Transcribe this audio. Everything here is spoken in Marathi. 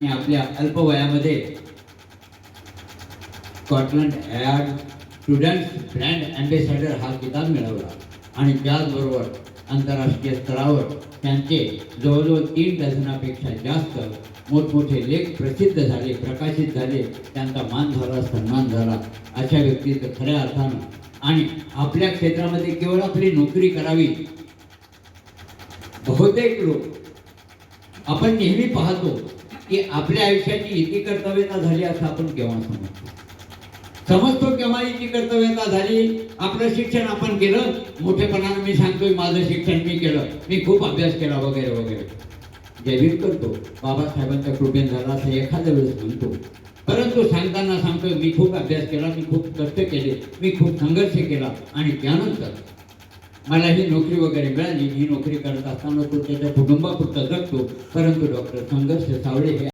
आपल्या अल्प वयामध्ये Scotland yard students brand ambassador हा किताब मिळवला आणि त्याचबरोबर आंतरराष्ट्रीय स्तरावर त्यांचे जवळजवळ 3 डझनापेक्षा जास्त मोठमोठे लेख प्रसिद्ध झाले, प्रकाशित झाले, त्यांचा मान झाला, सन्मान झाला. अशा व्यक्तीचं खऱ्या अर्थानं आणि आपल्या क्षेत्रामध्ये केवळ आपली नोकरी करावी. बहुतेक लोक आपण नेहमी पाहतो की आपल्या आयुष्याची इति कर्तव्यता झाली असं आपण केव्हा समजतो केव्हा इति कर्तव्यता झाली. आपलं शिक्षण आपण केलं, मोठेपणानं मी सांगतोय माझं शिक्षण मी केलं, मी खूप अभ्यास केला वगैरे वगैरे जयभीम करतो, बाबासाहेबांच्या कृपेने झाला असं एखाद्या वेळेस म्हणतो. परंतु सांगताना सांगतोय मी खूप अभ्यास केला, मी खूप कष्ट केले, मी खूप संघर्ष केला आणि त्यानंतर मला ही नोकरी वगैरे मिळाली. ही नोकरी करत असताना तो त्याच्या कुटुंबापुरता जगतो. परंतु डॉक्टर संघर्ष सावळे हे